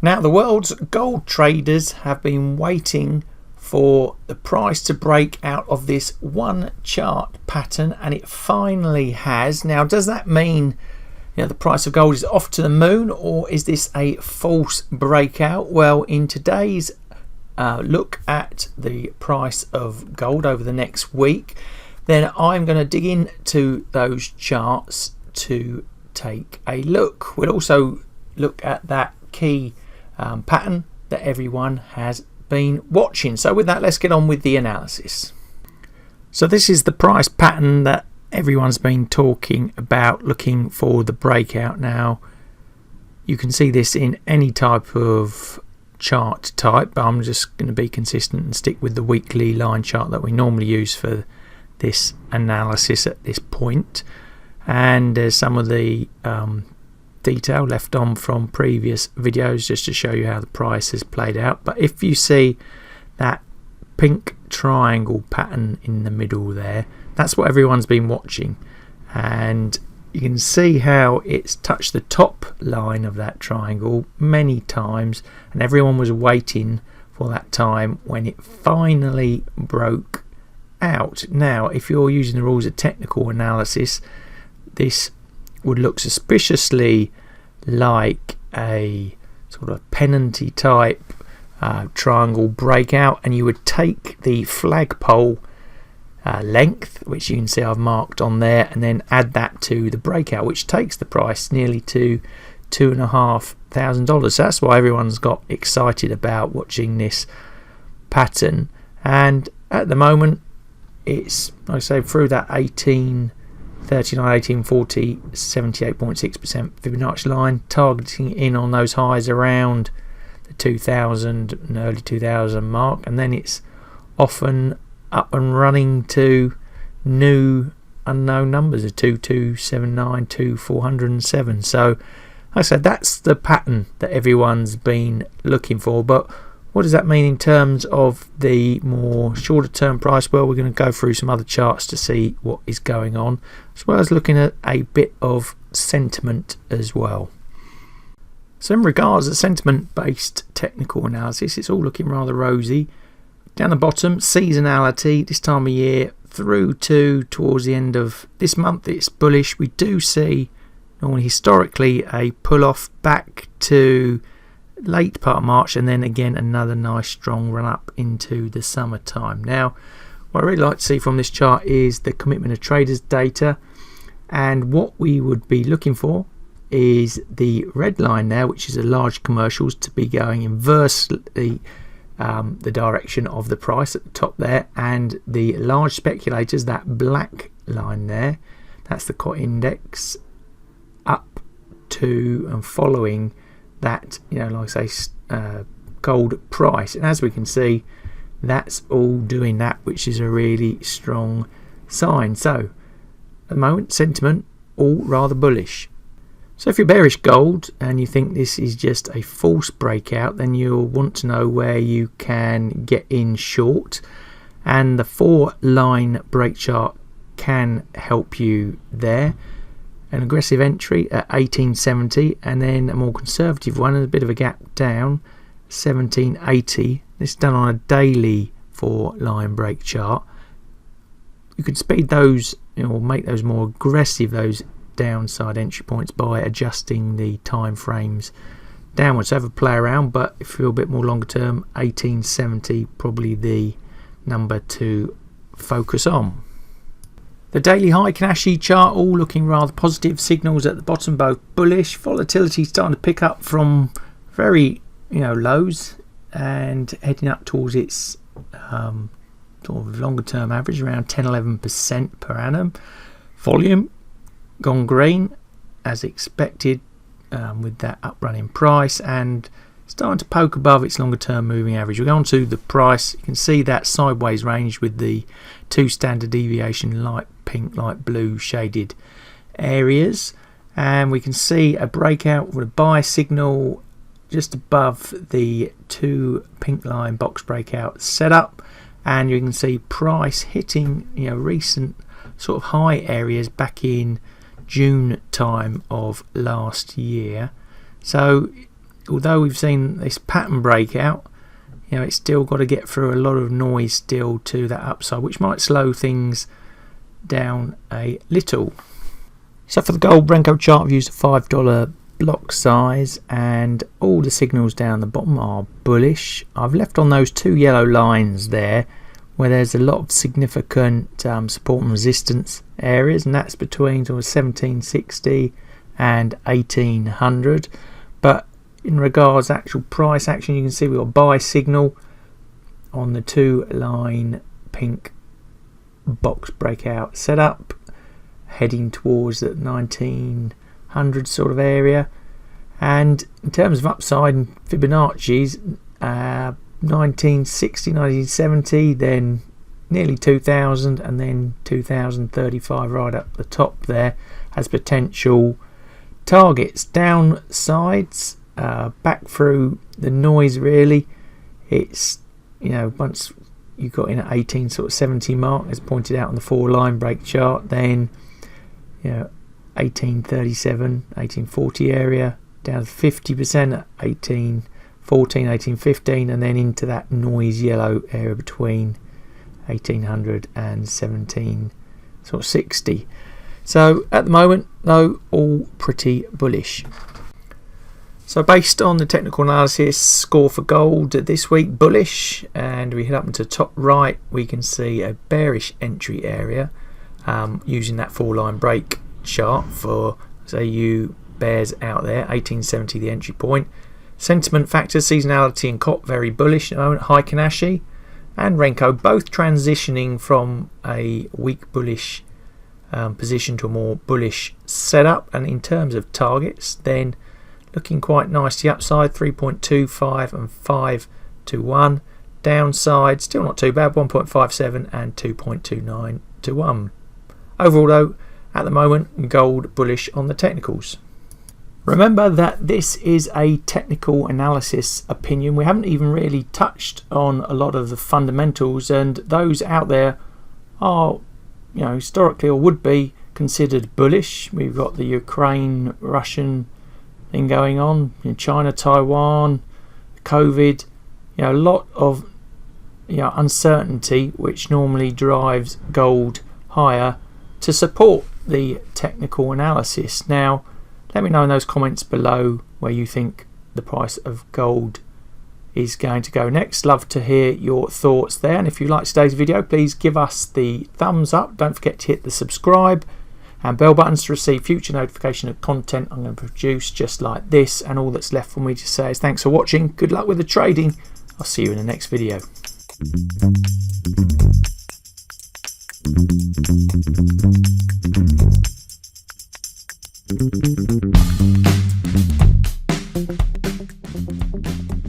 Now, the world's gold traders have been waiting for the price to break out of this one chart pattern, and it finally has. Now, does that mean the price of gold is off to the moon, or is this a false breakout? Well, in today's look at the price of gold over the next week, then I'm going to dig into those charts to take a look. We'll also look at that key pattern that everyone has been watching. So with that, let's get on with the analysis. So this is the price pattern that everyone's been talking about, looking for the breakout. Now, you can see this in any type of chart type, but I'm just going to be consistent and stick with the weekly line chart that we normally use for this analysis at this point. And there's some of the detail left on from previous videos just to show you how the price has played out. But if you see that pink triangle pattern in the middle there, that's what everyone's been watching, and you can see how it's touched the top line of that triangle many times, and everyone was waiting for that time when it finally broke out. Now, if you're using the rules of technical analysis, this would look suspiciously like a sort of pennanty type triangle breakout, and you would take the flagpole length, which you can see I've marked on there, and then add that to the breakout, which takes the price nearly to $2,500. So that's why everyone's got excited about watching this pattern. And at the moment, it's, like I say, through that 1839, 1840, 78.6% Fibonacci line, targeting in on those highs around the 2000 and early 2000 mark, and then it's often up and running to new unknown numbers of 2279 to 407. So like I said, that's the pattern that everyone's been looking for. But what does that mean in terms of the more shorter term price? Well, we're going to go through some other charts to see what is going on, as well as looking at a bit of sentiment as well. So in regards to sentiment based technical analysis, it's all looking rather rosy. Down the bottom, seasonality this time of year through to towards the end of this month, it's bullish. We do see normally historically a pull off back to late part of March, and then again another nice strong run up into the summertime. Now, what I really like to see from this chart is the commitment of traders data, and what we would be looking for is the red line there, which is a large commercials, to be going inversely the direction of the price at the top there, and the large speculators, that black line there, that's the COT index, up to and following that, like I say, gold price. And as we can see, that's all doing that, which is a really strong sign. So at the moment, sentiment all rather bullish. So if you're bearish gold and you think this is just a false breakout, then you'll want to know where you can get in short, and the 4-line break chart can help you there. An aggressive entry at 1870, and then a more conservative one and a bit of a gap down, 1780. This is done on a daily 4-line break chart. You can speed those, or make those more aggressive, those downside entry points, by adjusting the time frames downwards. So have a play around, but if you're a bit more longer term, 1870 probably the number to focus on. The daily high Kanashi chart all looking rather positive. Signals at the bottom both bullish. Volatility starting to pick up from very lows and heading up towards its sort of longer term average around 10-11% per annum. Volume gone green as expected, with that up running price, and starting to poke above its longer term moving average. We go on to the price. You can see that sideways range with the 2 standard deviation light pink, light blue shaded areas, and we can see a breakout with a buy signal just above the 2 pink line box breakout setup, and you can see price hitting recent sort of high areas back in June time of last year. So although we've seen this pattern breakout, it's still got to get through a lot of noise still to that upside, which might slow things down a little. So for the gold Renko chart, I've used a $5 block size, and all the signals down the bottom are bullish. I've left on those two yellow lines there where there's a lot of significant support and resistance areas, and that's between sort of 1760 and 1800. But in regards to actual price action, you can see we've got a buy signal on the 2-line pink box breakout setup, heading towards that 1900 sort of area. And in terms of upside and Fibonacci's, 1960, 1970, then nearly 2000, and then 2035 right up the top there as potential targets. Downsides, back through the noise really, it's once you got in at 1870 mark as pointed out on the 4-line break chart, then 1837, 1840 area down to 50% at 1814, 1815, and then into that noise yellow area between 1800 and 1760. So at the moment though, all pretty bullish. So based on the technical analysis score for gold this week, bullish, and we head up into the top right, we can see a bearish entry area using that 4-line break chart for XAUUSD bears out there, 1870 the entry point. Sentiment factors, seasonality and COP very bullish at the moment. Heiken Ashi and Renko both transitioning from a weak bullish position to a more bullish setup. And in terms of targets, then looking quite nice to the upside, 3.25 and 5 to 1. Downside, still not too bad, 1.57 and 2.29 to 1. Overall though, at the moment, gold bullish on the technicals. Remember that this is a technical analysis opinion. We haven't even really touched on a lot of the fundamentals, and those out there are, historically or would be considered bullish. We've got the Ukraine-Russian thing going on in China, Taiwan, COVID, a lot of uncertainty which normally drives gold higher to support the technical analysis. Now let me know in those comments below where you think the price of gold is going to go next. Love to hear your thoughts there, and if you like today's video, please give us the thumbs up. Don't forget to hit the subscribe and bell buttons to receive future notification of content I'm going to produce just like this. And all that's left for me to say is thanks for watching, good luck with the trading, I'll see you in the next video. Thank you.